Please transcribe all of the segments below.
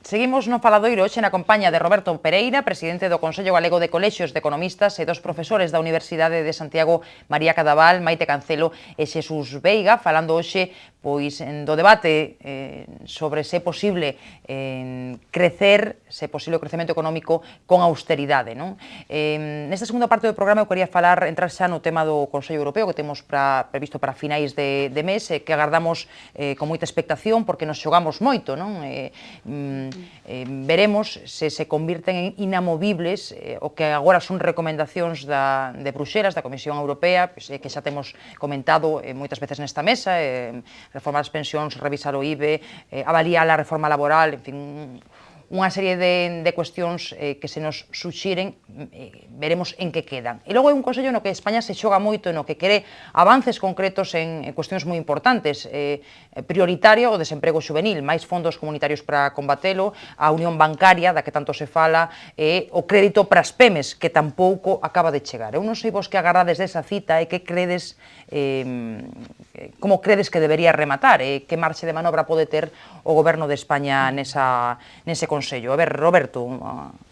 Seguimos no Faladoiro hoxe na compañía de Roberto Pereira, presidente do Consello Galego de Colexios de Economistas e dos profesores da Universidade de Santiago, María Cadaval, Maite Cancelo e Xesús Veiga, falando hoxe pois do debate sobre se é posible crecer, se é posible o crecemento económico con austeridade, non? Nesta segunda parte do programa eu quería entrar xa no tema do Consello Europeo que temos previsto para finais de mes, que agardamos con moita expectación porque nos xogamos moito, non? Veremos se se convirten en inamovibles o que agora son recomendacións de Bruxelas, da Comisión Europea, que xa temos comentado moitas veces nesta mesa, reformar as pensións, revisar o IBE, avaliar a reforma laboral, en fin, unha serie de cuestións que se nos suxiren, veremos en que quedan. E logo é un Consello no que España se xoga moito, no que quere avances concretos en cuestións moi importantes, prioritario o desemprego xuvenil, máis fondos comunitarios para combatelo, a unión bancaria, da que tanto se fala, e o crédito para as PEMES, que tampouco acaba de chegar. Eu non sei vos que agardades desa cita e que credes, como credes que debería rematar, e que marxe de manobra pode ter o Goberno de España nese Consello. A ver, Roberto,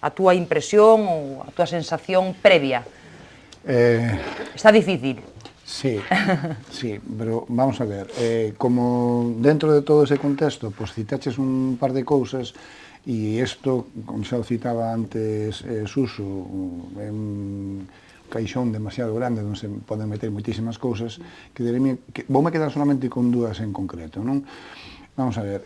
a túa impresión ou a túa sensación previa. Está difícil. Sí, sí, pero vamos a ver, como dentro de todo ese contexto, pues citaches un par de cousas, e isto, como xa o citaba antes Suso, é un caixón demasiado grande onde se poden meter moitísimas cousas, que voume quedar solamente con dúas en concreto, non? Vamos a ver,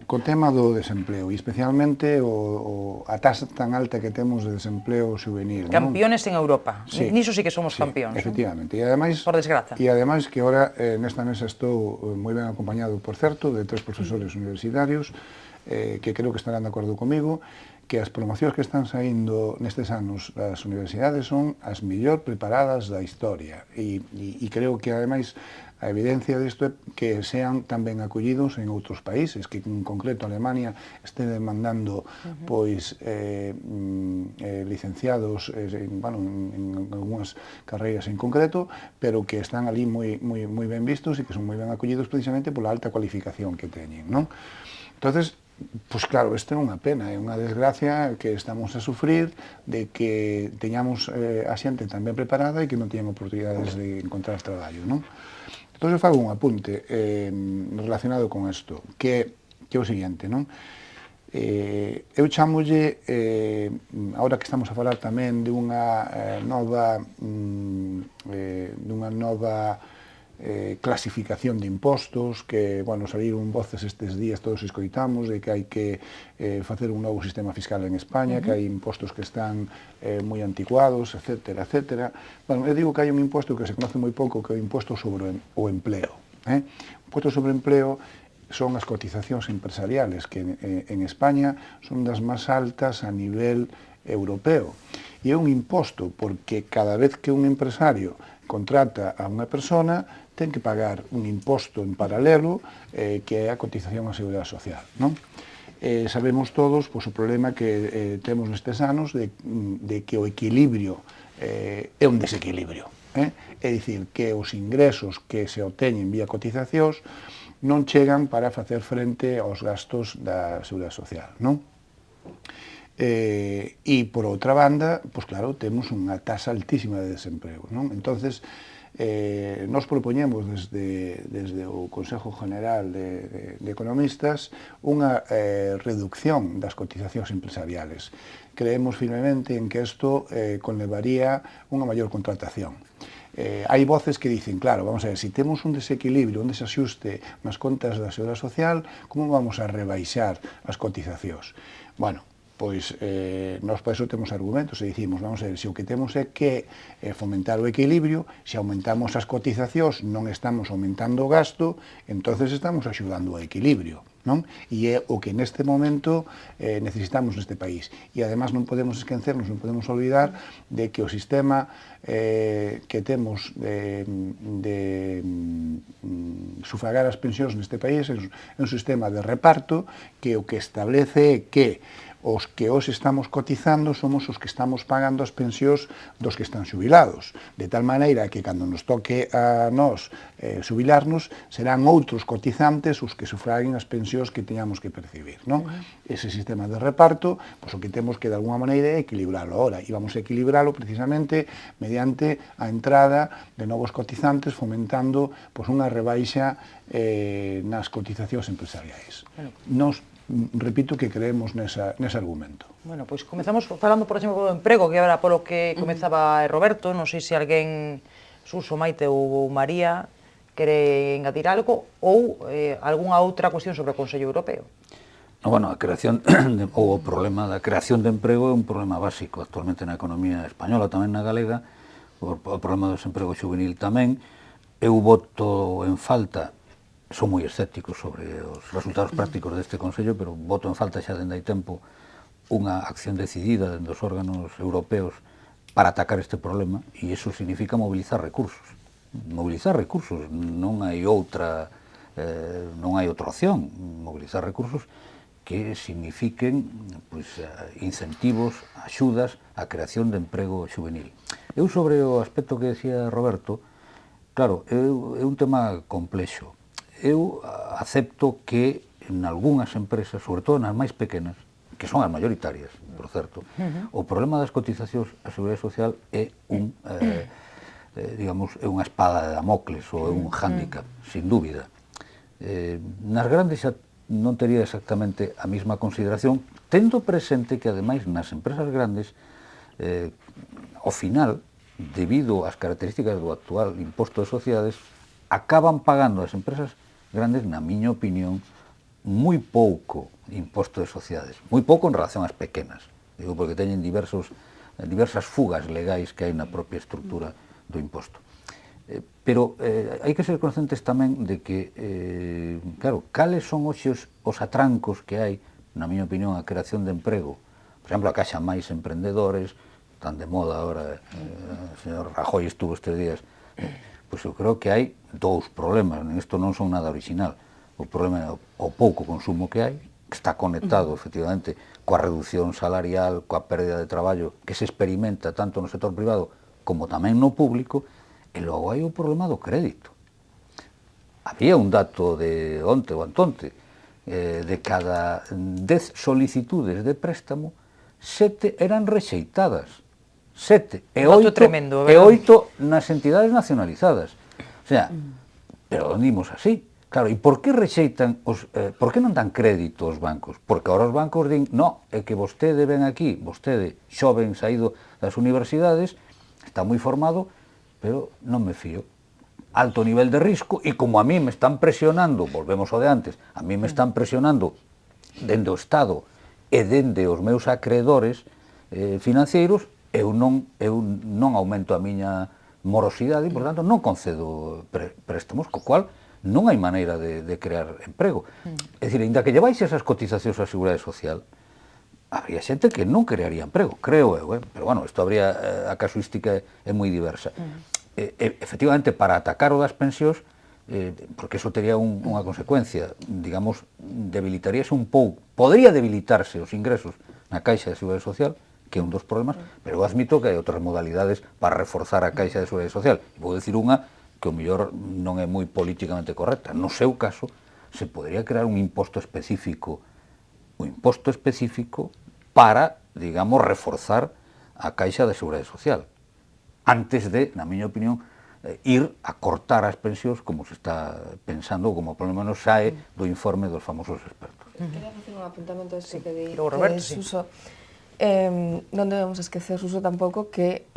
co tema do desempleo, e especialmente a taxa tan alta que temos de desempleo juvenil. Campeones en Europa, sí, niso sí que somos campeóns. Efectivamente, e ademais, por desgraza. E ademais que ahora nesta mesa estou moi ben acompañado, por certo, de 3 profesores universitarios, que creo que estarán de acordo comigo, que as promocións que están saindo nestes anos das universidades son as mellor preparadas da historia, e creo que ademais a evidencia disto é que sean tan ben acollidos en outros países, que en concreto Alemania este demandando pois licenciados en algunhas carreiras en concreto, pero que están ali moi ben vistos e que son moi ben acollidos precisamente pola alta cualificación que teñen, non? Entonces, pois claro, isto é unha pena, é unha desgracia que estamos a sufrir de que teñamos a xente tan ben preparada e que non teñan oportunidades de encontrar traballo, non? Entón, eu fago un apunte relacionado con isto, que é o seguinte, non? Eu chamolle, agora que estamos a falar tamén dunha nova clasificación de impostos, que, bueno, saliron voces estes días, todos escoitamos, de que hai que facer un novo sistema fiscal en España, que hai impostos que están moi anticuados, etcétera, etcétera. Bueno, eu digo que hai un imposto que se conoce moi pouco, que é o imposto sobre o empleo. O imposto sobre o empleo son as cotizacións empresariales, que en España son das máis altas a nivel europeo. E é un imposto porque cada vez que un empresario contrata a unha persona, ten que pagar un imposto en paralelo, que é a cotización á Seguridade Social, non? Sabemos todos o problema que temos nestes anos de que o equilibrio é un desequilibrio. É dicir, que os ingresos que se obteñen vía cotizacións non chegan para facer frente aos gastos da Seguridade Social, non? E, por outra banda, pois claro, temos unha taxa altísima de desemprego, non? Entonces, nos propoñemos desde o Consejo General de Economistas unha reducción das cotizacións empresariales. Creemos firmemente en que isto conlevaría unha maior contratación. Hai voces que dicen, claro, vamos a ver, se temos un desequilibrio, un desaxuste nas contas da Seguridade Social, como vamos a rebaixar as cotizacións? Bueno, pois nós por iso temos argumentos e dicimos, vamos a ver, se o que temos é que fomentar o equilibrio, se aumentamos as cotizacións non estamos aumentando o gasto, entonces estamos axudando ao equilibrio, non? E é o que neste momento necesitamos neste país. E además non podemos esquecernos, non podemos olvidar de que o sistema que temos de sufragar as pensións neste país é un sistema de reparto que o que establece é que os que os estamos cotizando somos os que estamos pagando as pensións dos que están xubilados, de tal maneira que cando nos toque a nós xubilarnos, serán outros cotizantes os que sufraguen as pensións que teñamos que percibir, non? Ese sistema de reparto, pois o que temos que de alguma maneira é equilibralo ahora, e vamos a equilibralo precisamente mediante a entrada de novos cotizantes, fomentando pois unha rebaixa nas cotizacións empresariais. Nos repito que creemos nese argumento. Bueno, pois comezamos falando, por exemplo, do emprego, que era polo que comezaba Roberto. Non sei se alguén, Suso, Maite ou María, quere engadir algo ou algunha outra cuestión sobre o Consello Europeo. Bueno, a creación ou o problema da creación de emprego é un problema básico actualmente na economía española, tamén na galega. O problema do desemprego juvenil tamén. Eu voto en falta, son moi escéptico sobre os resultados prácticos deste Consello, pero voto en falta xa dende hai tempo unha acción decidida dende os órganos europeos para atacar este problema, e iso significa mobilizar recursos. Mobilizar recursos, non hai outra opción. Mobilizar recursos que signifiquen pois, incentivos, axudas á creación de emprego juvenil. Eu sobre o aspecto que decía Roberto, claro, é un tema complexo. Eu acepto que en algunhas empresas, sobre todo nas máis pequenas, que son as maioritarias, por certo, o problema das cotizacións á Seguridade Social é digamos, é unha espada de Damocles ou é un hándicap, sin dúbida. Nas grandes xa non tería exactamente a mesma consideración, tendo presente que, ademais, nas empresas grandes, ao final, debido ás características do actual imposto de sociedades, acaban pagando as empresas grandes, na miña opinión, moi pouco imposto de sociedades, moi pouco en relación ás pequenas, digo porque teñen diversas fugas legais que hai na propia estrutura do imposto. Pero hai que ser conscientes tamén de que, claro, cales son os atrancos que hai, na miña opinión, a creación de emprego. Por exemplo, a Caixa Máis Emprendedores, tan de moda agora, o señor Rajoy estuvo estes días. Pois eu creo que hai dous problemas, isto non son nada original. O problema é o pouco consumo que hai, que está conectado, efectivamente, coa reducción salarial, coa pérdida de traballo, que se experimenta tanto no sector privado como tamén no público, e logo hai o problema do crédito. Había un dato de onte ou antonte, de cada 10 solicitudes de préstamo, 7 eran rexeitadas. 7 e 8 nas entidades nacionalizadas. O sea, pero dimos así. Claro, e por que rexeitan por que non dan crédito aos bancos? Porque ahora os bancos din, no, é que vostede ven aquí, vostede, xoven saído das universidades, está moi formado, pero non me fío. Alto nivel de risco, e como a mí me están presionando, volvemos ao de antes, a mí me están presionando dende o Estado e dende os meus acreedores financeiros, eu non aumento a miña morosidade e, por tanto, non concedo préstamos, co cual non hai maneira de crear emprego. É dicir, ainda que lleváis esas cotizacións á Seguridade Social, habría xente que non crearía emprego, creo eu, pero, bueno, isto habría, a casuística é moi diversa. Efectivamente, para atacar o das pensións, porque eso tería unha consecuencia, digamos, debilitaríase un pouco, podría debilitarse os ingresos na Caixa de Seguridade Social, que é un dos problemas, pero eu admito que hai outras modalidades para reforzar a Caixa de Seguridade Social. Vou dicir unha que o mellor non é moi políticamente correcta. No seu caso, se podría crear un imposto específico para, digamos, reforzar a Caixa de Seguridade Social, antes de, na miña opinión, ir a cortar as pensións como se está pensando, como por lo menos sae do informe dos famosos expertos. Quería facer un apuntamento a isto que di Suso. Non debemos esquecer, Suso, tampouco que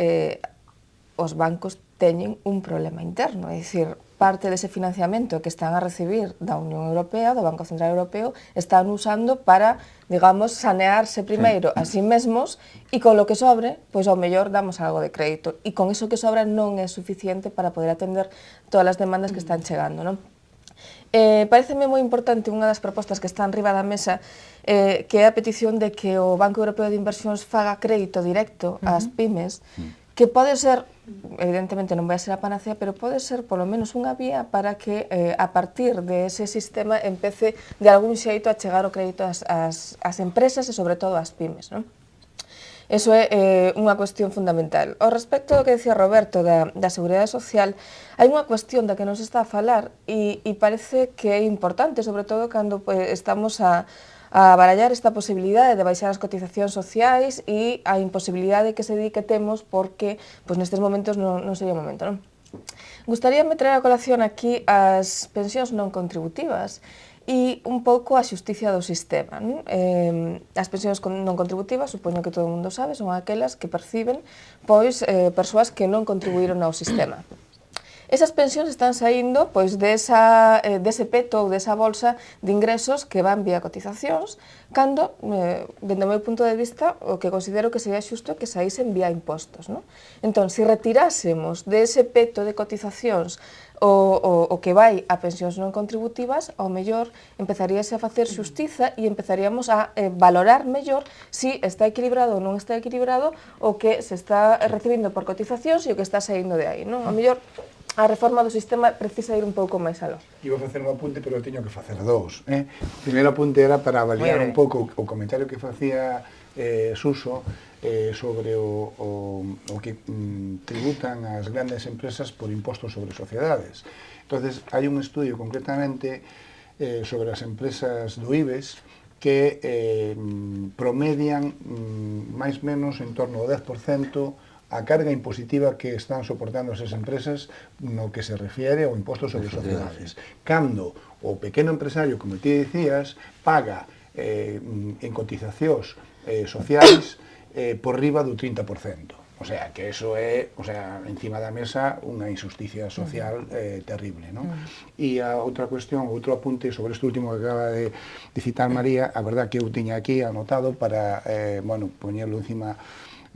os bancos teñen un problema interno, é dicir, parte dese financiamento que están a recibir da Unión Europea, do Banco Central Europeo, están usando para, digamos, sanearse primeiro a sí mesmos, e con lo que sobre, pois ao mellor damos algo de crédito, e con iso que sobra non é suficiente para poder atender todas as demandas que están chegando, non? Pareceme moi importante unha das propostas que está enriba da mesa, que é a petición de que o Banco Europeo de Inversións faga crédito directo ás pymes, que pode ser, evidentemente non vai a ser a panacea, pero pode ser polo menos unha vía para que a partir dese sistema empece de algún xeito a chegar o crédito ás empresas e sobre todo ás pymes, non? Eso é unha cuestión fundamental. Ao respecto do que decía Roberto da Seguridade Social, hai unha cuestión da que non se está a falar e parece que é importante, sobre todo cando estamos a barallar esta posibilidade de baixar as cotizacións sociais e a imposibilidade que se di que temos porque nestes momentos non sería o momento, non? Gustaríame traer a colación aquí as pensións non contributivas e un pouco a xusticia do sistema. As pensións non contributivas, supoño que todo o mundo sabe, son aquelas que perciben persoas que non contribuíron ao sistema. Esas pensións están saindo dese peto ou desa bolsa de ingresos que van vía cotizacións, cando, dende o meu punto de vista, o que considero que sería xusto é que saísen vía impostos. Entón, se retirásemos dese peto de cotizacións o que vai a pensións non contributivas, ao mellor empezaríase a facer xustiza e empezaríamos a valorar mellor se está equilibrado ou non está equilibrado o que se está recibindo por cotizacións e o que está saindo de aí. Ao mellor a reforma do sistema precisa ir un pouco máis aló. Iba a facer un apunte, pero teño que facer dous. O primeiro apunte era para avaliar un pouco o comentario que facía Suso sobre o que tributan as grandes empresas por impostos sobre sociedades. Entonces, hai un estudio concretamente sobre as empresas do IBEX que promedian máis menos en torno ao 10% a carga impositiva que están soportando esas empresas no que se refiere ao imposto sobre sociedades. Cando o pequeno empresario, como ti dicías, paga en cotizacións sociais por riba do 30%. O sea, que eso é, encima da mesa, unha injusticia social terrible, non? E a outra cuestión, outro apunte sobre este último que acaba de citar María, a verdad que eu tiña aquí anotado para, poñerlo encima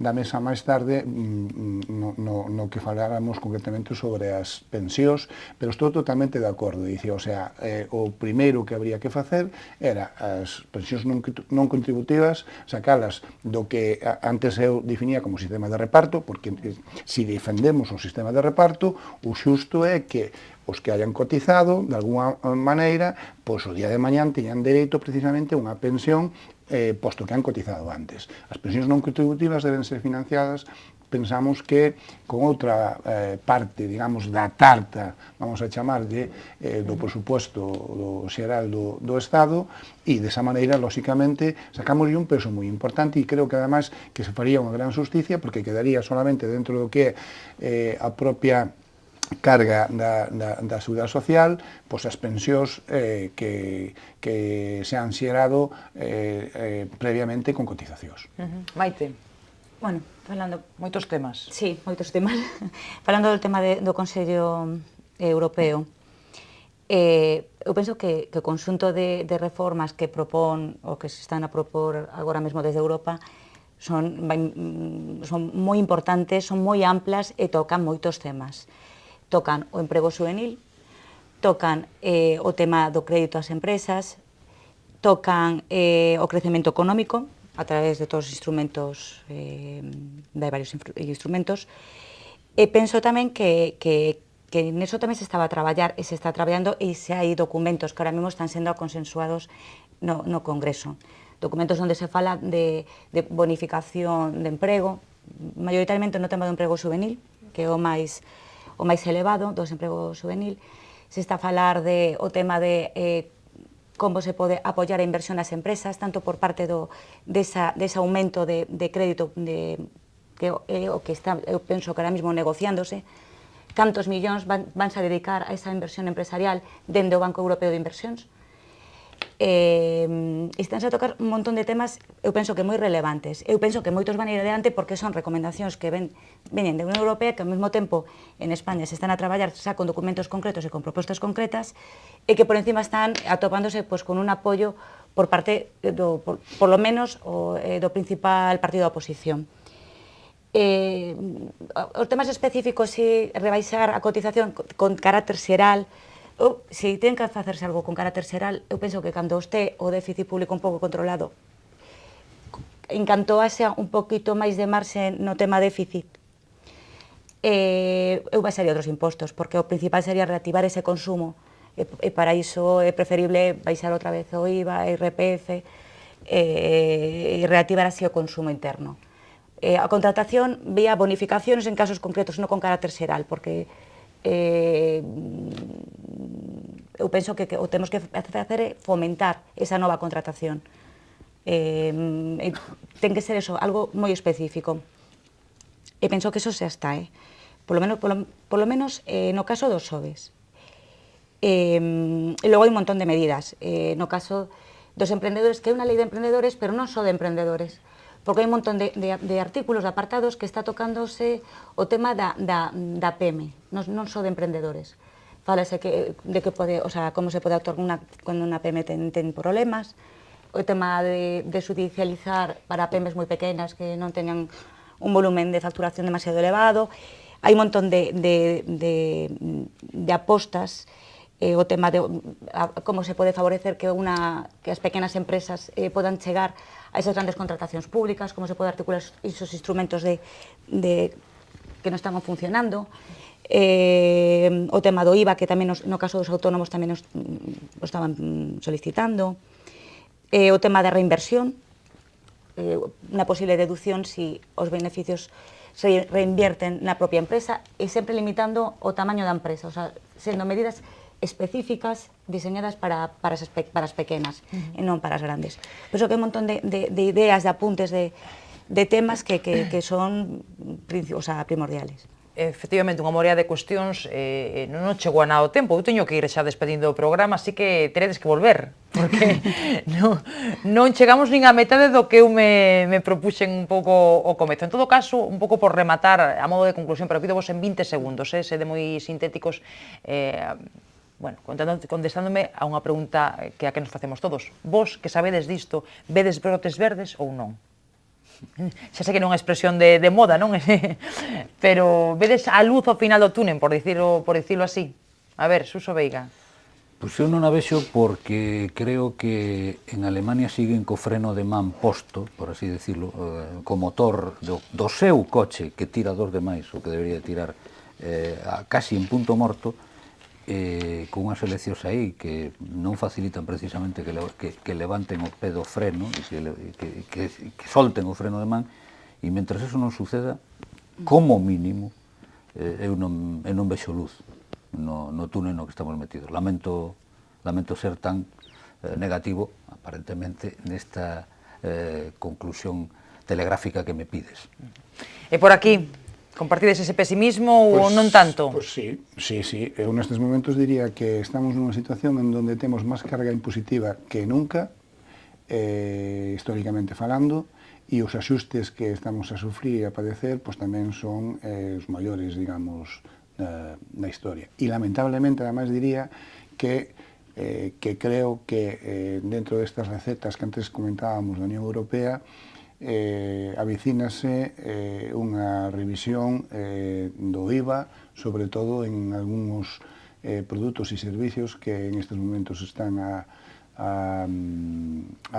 da mesa máis tarde no que faláramos concretamente sobre as pensións, pero estou totalmente de acordo. Dicía, o primeiro que habría que facer era as pensións non contributivas, sacalas do que antes eu definía como sistema de reparto, porque se defendemos o sistema de reparto, o xusto é que os que hayan cotizado, de alguna maneira, pois o día de mañán teñan dereito precisamente a unha pensión posto que han cotizado antes. As pensións non contributivas deben ser financiadas, pensamos que con outra parte, digamos, da tarta, vamos a chamarlle, do presupuesto do xeral do Estado, e desa maneira, lóxicamente, sacámoslle un peso moi importante e creo que, ademais, que se faría unha gran xusticia porque quedaría solamente dentro do que é a propia carga da Seguridade Social, pois as pensións que se han xerado previamente con cotizacións. Maite. Bueno, falando... Moitos temas. Sí, moitos temas. Falando do tema do Consello Europeo, eu penso que o conxunto de reformas que propón, ou que se están a propor agora mesmo desde Europa, son moi importantes, son moi amplas e tocan moitos temas. Tocan o emprego juvenil, tocan o tema do crédito ás empresas, tocan o crecemento económico a través de todos os instrumentos, de varios instrumentos, e penso tamén que neso tamén se estaba a traballar e se está traballando e se hai documentos que ahora mesmo están sendo consensuados no Congreso. Documentos onde se fala de bonificación de emprego, maioritariamente no tema do emprego juvenil, que é o máis elevado do desemprego juvenil. Se está a falar o tema de como se pode apoiar a inversión nas empresas, tanto por parte dese aumento de crédito que é o que está, eu penso que ahora mesmo negociándose, cantos millóns vanse a dedicar a esa inversión empresarial dende o Banco Europeo de Inversións. Estánse a tocar un montón de temas, eu penso que moi relevantes. Eu penso que moitos van a ir adiante porque son recomendacións que veñen da Unión Europea, que ao mesmo tempo en España se están a traballar xa con documentos concretos e con propostas concretas, e que por encima están atopándose con un apoio por parte, por lo menos, do principal partido da oposición. Os temas específicos, se rebaixar a cotización con carácter xeral, se ten que facerse algo con carácter xeral, eu penso que cando este o déficit público un pouco controlado, encantoase un poquito máis de marxe no tema déficit, eu baixaría outros impostos, porque o principal sería reactivar ese consumo, e para iso é preferible baixar outra vez o IVA, IRPF, e reactivar así o consumo interno. A contratación vía bonificaciones en casos concretos, non con carácter xeral, porque eu penso que o temos que facer é fomentar esa nova contratación. Ten que ser eso, algo moi específico. E penso que eso xa está, polo menos no caso dos xoves. E logo hai un montón de medidas, no caso dos emprendedores, que é unha lei de emprendedores, pero non só de emprendedores, porque hai un montón de artículos, de apartados, que está tocándose o tema da PEME, non só de emprendedores. Fálase de que pode, o sea, como se pode actuar cando unha PEME ten problemas, o tema de judicializar para PEMEs moi pequenas que non teñan un volumen de facturación demasiado elevado. Hai un montón de apostas, o tema de como se pode favorecer que as pequenas empresas podan chegar a esas grandes contratacións públicas, como se pode articular esos instrumentos que non están funcionando. O tema do IVA, que tamén no caso dos autónomos tamén o estaban solicitando. O tema da reinversión, unha posible deducción si os beneficios se reinvierten na propia empresa e sempre limitando o tamaño da empresa, o sea, sendo medidas específicas diseñadas para as pequenas e non para as grandes. Penso que hai un montón de ideas, de apuntes, de temas que son primordiales. Efectivamente, unha morea de cuestións, non chegou a nada o tempo, eu teño que ir xa despedindo o programa, así que teredes que volver, porque non chegamos nin a metade do que eu me propuxen un pouco o comezo. En todo caso, un pouco por rematar, a modo de conclusión, pero pídovos en 20 segundos, sede moi sintéticos, bueno, contestándome a unha pregunta que a que nos facemos todos. Vos, que sabedes disto, vedes brotes verdes ou non? Xa sei que non é expresión de moda, non? Pero vedes a luz ao final do túnel, por dicirlo así? A ver, Suso Veiga. Pois eu non a vexo porque creo que en Alemania siguen co freno de man posto, por así decirlo, co motor do seu coche que tira dos demais, o que debería tirar casi en punto morto, con unhas eleccións aí que non facilitan precisamente que levanten o pé do freno e que solten o freno de man, e mentre eso non suceda, como mínimo, eu non vexo luz no túnel no que estamos metidos. Lamento ser tan negativo, aparentemente, nesta conclusión telegráfica que me pides. E por aquí, compartides ese pesimismo ou non tanto? Pois sí. Eu nestes momentos diría que estamos nunha situación en donde temos máis carga impositiva que nunca, históricamente falando, e os axustes que estamos a sufrir e a padecer pois tamén son os maiores, digamos, na historia. E lamentablemente, ademais, diría que creo que dentro destas recetas que antes comentábamos da Unión Europea, avicínase unha revisión do IVA, sobre todo en algúns produtos e servicios que en estes momentos están a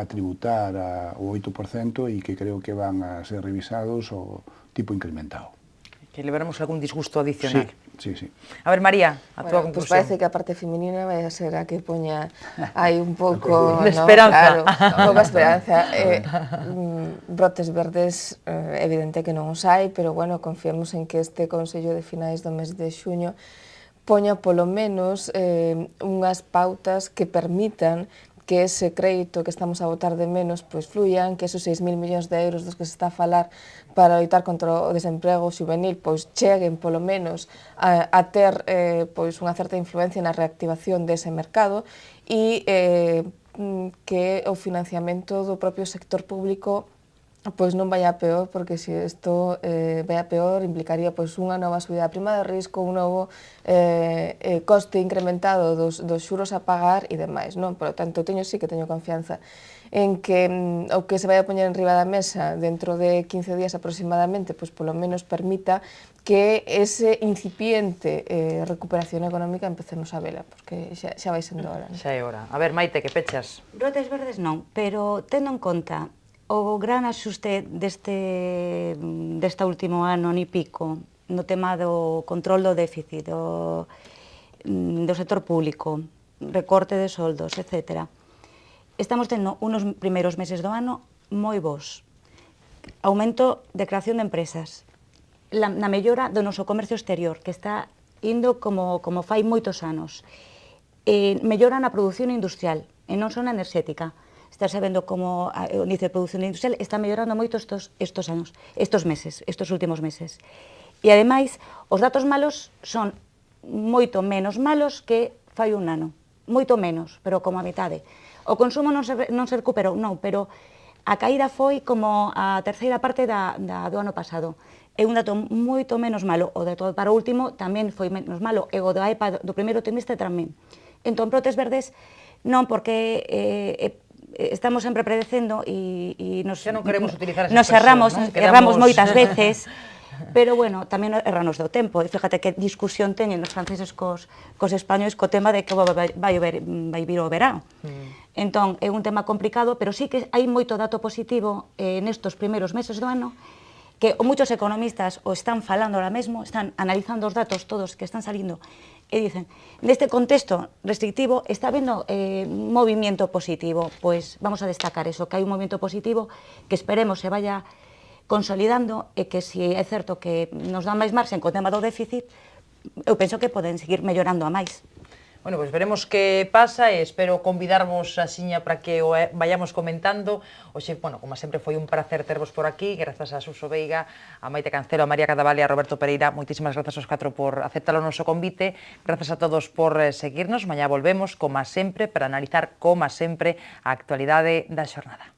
tributar o 8% e que creo que van a ser revisados o tipo incrementado. Que levaremos algún disgusto adicional. Sí. A ver, María, a túa conclusión. Pues parece que a parte feminina vai a ser a que poña aí un pouco de esperanza. Claro, pouca esperanza. Brotes verdes, evidente que non os hai, pero bueno, confiamos en que este Consello de finais do mes de xuño poña polo menos unhas pautas que permitan que ese crédito que estamos a botar de menos pois fluyan, que esos 6.000 millóns de euros dos que se está a falar para loitar contra o desemprego juvenil pois cheguen polo menos a ter pois unha certa influencia na reactivación dese mercado e que o financiamento do propio sector público pois non vai a peor, porque se isto vai a peor implicaría pois unha nova subida da prima de risco, un novo coste incrementado dos xuros a pagar e demais, non? Por lo tanto, sí que teño confianza en que o que se vai a poñer en riba da mesa dentro de 15 días aproximadamente, pois polo menos permita que ese incipiente recuperación económica empecemos a vela, porque xa vai sendo hora. Xa é hora. A ver, Maite, que pechas? Brotes verdes non, pero tendo en conta o gran axuste deste último ano e pico no tema do control do déficit, do sector público, recorte de soldos, etc. Estamos tendo unos primeiros meses do ano moi bons. Aumento de creación de empresas, na mellora do noso comercio exterior, que está indo como fai moitos anos. Mellora na produción industrial, e non só na enerxética. Está sabendo como o índice de produción industrial está mellorando moito estos últimos meses. E, ademais, os datos malos son moito menos malos que fai un ano. Moito menos, pero como a mitade. O consumo non se recuperou, non, pero a caída foi como a terceira parte do ano pasado. É un dato moito menos malo. O dato para o último tamén foi menos malo, e o da EPA do primeiro trimestre tamén. Entón, brotes verdes, non, porque estamos sempre predecendo e nos erramos moitas veces, pero, bueno, tamén erranos do tempo. E fíjate que discusión teñen os franceses cos españois co tema de que vai vir o verán. Entón, é un tema complicado, pero sí que hai moito dato positivo nestos primeiros meses do ano, que moitos economistas o están falando ahora mesmo, están analizando os datos todos que están salindo, e dicen, neste contexto restrictivo está habendo un movimento positivo. Pois vamos a destacar eso, que hai un movimento positivo que esperemos se vaya consolidando, e que, se é certo que nos dá máis marxen co tema do déficit, eu penso que poden seguir mellorando a máis. Bueno, pois veremos que pasa e espero convidarvos axiña para que o vayamos comentando. Oxe, bueno, como sempre foi un placer tervos por aquí, grazas a Suso Veiga, a Maite Cancelo, a María Cadaval e a Roberto Pereira. Moitísimas grazas aos 4 por aceptar o noso convite. Grazas a todos por seguirnos. Mañá volvemos, como sempre, para analizar, como sempre, a actualidade da xornada.